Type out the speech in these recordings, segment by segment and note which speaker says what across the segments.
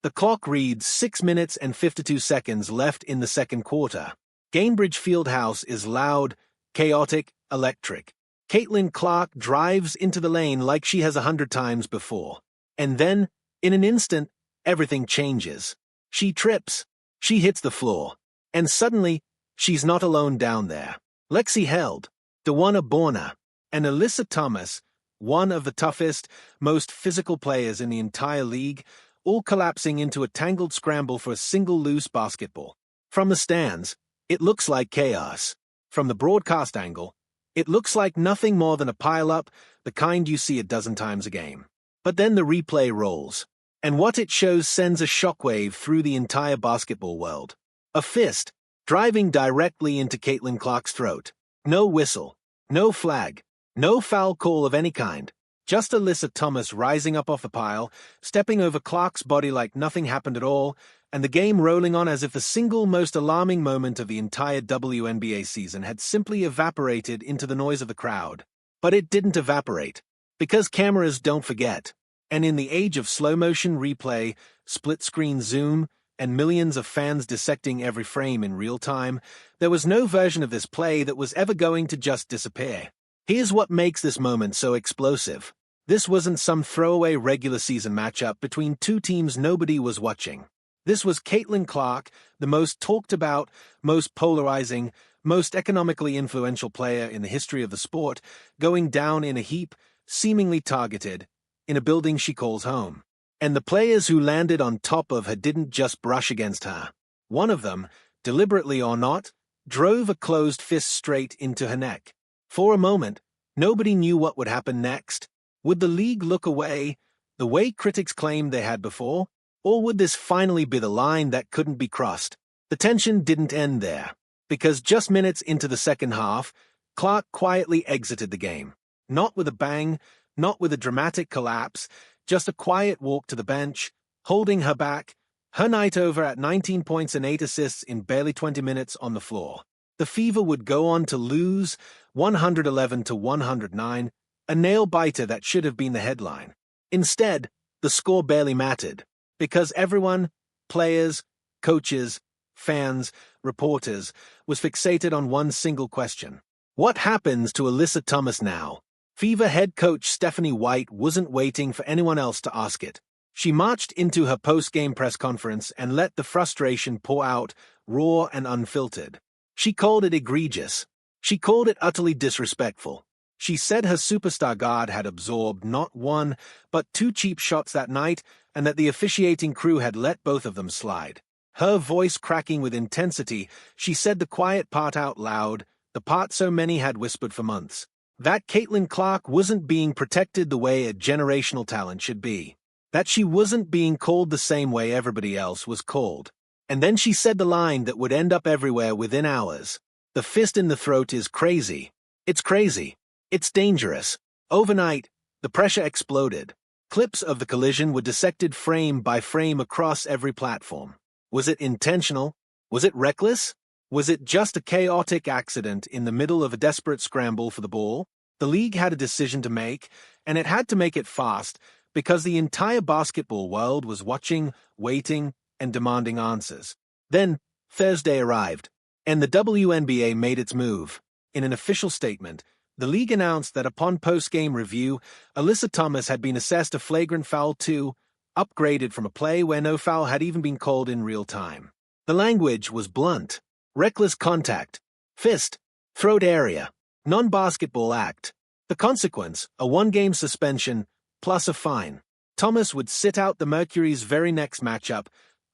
Speaker 1: The clock reads 6 minutes and 52 seconds left in the second quarter. Gainbridge Fieldhouse is loud, chaotic, electric. Caitlin Clark drives into the lane like she has 100 times before. And then, in an instant, everything changes. She trips. She hits the floor. And suddenly, she's not alone down there. Lexi Held, Dawana Borna, and Alyssa Thomas, one of the toughest, most physical players in the entire league, all collapsing into a tangled scramble for a single loose basketball. From the stands, it looks like chaos. From the broadcast angle, it looks like nothing more than a pile-up, the kind you see a dozen times a game. But then the replay rolls, and what it shows sends a shockwave through the entire basketball world. A fist, driving directly into Caitlin Clark's throat. No whistle, no flag, no foul call of any kind. Just Alyssa Thomas rising up off the pile, stepping over Clark's body like nothing happened at all, and the game rolling on as if the single most alarming moment of the entire WNBA season had simply evaporated into the noise of the crowd. But it didn't evaporate, because cameras don't forget. And in the age of slow-motion replay, split-screen zoom, and millions of fans dissecting every frame in real time, there was no version of this play that was ever going to just disappear. Here's what makes this moment so explosive. This wasn't some throwaway regular season matchup between two teams nobody was watching. This was Caitlin Clark, the most talked about, most polarizing, most economically influential player in the history of the sport, going down in a heap, seemingly targeted, in a building she calls home. And the players who landed on top of her didn't just brush against her. One of them, deliberately or not, drove a closed fist straight into her neck. For a moment, nobody knew what would happen next. Would the league look away, the way critics claimed they had before? Or would this finally be the line that couldn't be crossed? The tension didn't end there, because just minutes into the second half, Clark quietly exited the game. Not with a bang, not with a dramatic collapse, just a quiet walk to the bench, holding her back, her night over at 19 points and 8 assists in barely 20 minutes on the floor. The Fever would go on to lose 111-109, a nail-biter that should have been the headline. Instead, the score barely mattered, because everyone, players, coaches, fans, reporters, was fixated on one single question. What happens to Alyssa Thomas now? Fever head coach Stephanie White wasn't waiting for anyone else to ask it. She marched into her post-game press conference and let the frustration pour out, raw and unfiltered. She called it egregious. She called it utterly disrespectful. She said her superstar guard had absorbed not one, but 2 cheap shots that night, and that the officiating crew had let both of them slide. Her voice cracking with intensity, she said the quiet part out loud, the part so many had whispered for months. That Caitlin Clark wasn't being protected the way a generational talent should be. That she wasn't being called the same way everybody else was called. And then she said the line that would end up everywhere within hours. The fist in the throat is crazy. It's crazy. It's dangerous. Overnight, the pressure exploded. Clips of the collision were dissected frame by frame across every platform. Was it intentional? Was it reckless? Was it just a chaotic accident in the middle of a desperate scramble for the ball? The league had a decision to make, and it had to make it fast, because the entire basketball world was watching, waiting, and demanding answers. Then, Thursday arrived, and the WNBA made its move. In an official statement, the league announced that upon post-game review, Alyssa Thomas had been assessed a flagrant foul 2, upgraded from a play where no foul had even been called in real time. The language was blunt. Reckless contact, fist, throat area, non-basketball act. The consequence, a 1-game suspension, plus a fine. Thomas would sit out the Mercury's very next matchup,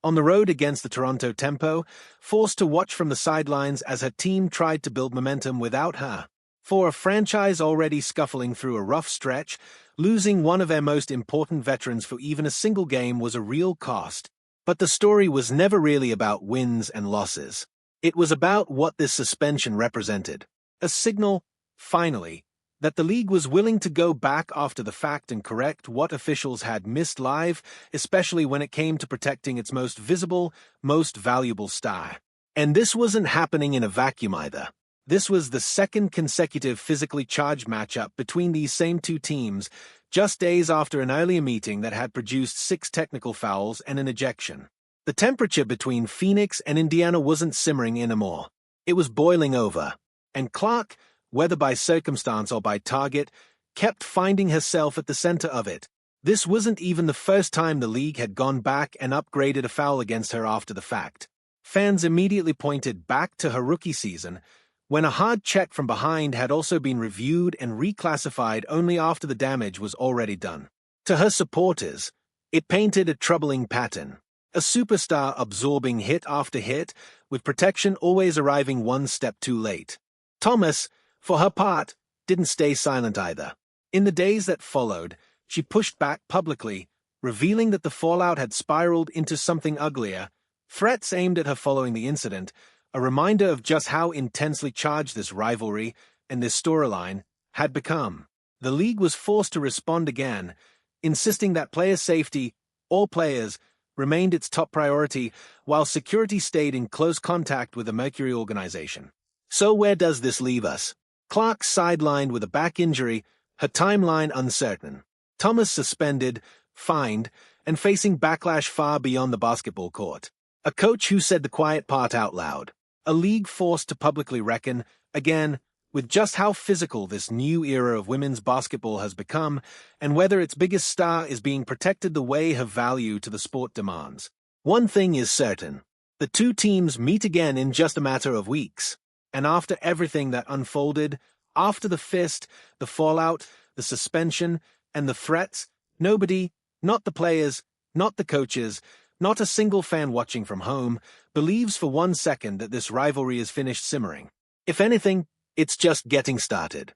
Speaker 1: on the road against the Toronto Tempo, forced to watch from the sidelines as her team tried to build momentum without her. For a franchise already scuffling through a rough stretch, losing one of their most important veterans for even a single game was a real cost. But the story was never really about wins and losses. It was about what this suspension represented. A signal, finally, that the league was willing to go back after the fact and correct what officials had missed live, especially when it came to protecting its most visible, most valuable star. And this wasn't happening in a vacuum either. This was the second consecutive physically charged matchup between these same two teams, just days after an earlier meeting that had produced 6 technical fouls and an ejection. The temperature between Phoenix and Indiana wasn't simmering anymore. It was boiling over. And Clark, whether by circumstance or by target, kept finding herself at the center of it. This wasn't even the first time the league had gone back and upgraded a foul against her after the fact. Fans immediately pointed back to her rookie season, when a hard check from behind had also been reviewed and reclassified only after the damage was already done. To her supporters, it painted a troubling pattern. A superstar absorbing hit after hit, with protection always arriving one step too late. Thomas, for her part, didn't stay silent either. In the days that followed, she pushed back publicly, revealing that the fallout had spiraled into something uglier. Threats aimed at her following the incident, a reminder of just how intensely charged this rivalry and this storyline had become. The league was forced to respond again, insisting that player safety, all players, remained its top priority, while security stayed in close contact with the Mercury organization. So where does this leave us? Clark sidelined with a back injury, her timeline uncertain. Thomas suspended, fined, and facing backlash far beyond the basketball court. A coach who said the quiet part out loud. A league forced to publicly reckon, again, with just how physical this new era of women's basketball has become, and whether its biggest star is being protected the way her value to the sport demands. One thing is certain. The two teams meet again in just a matter of weeks. And after everything that unfolded, after the fist, the fallout, the suspension, and the threats, nobody, not the players, not the coaches, not a single fan watching from home, believes for 1 second that this rivalry is finished simmering. If anything, it's just getting started.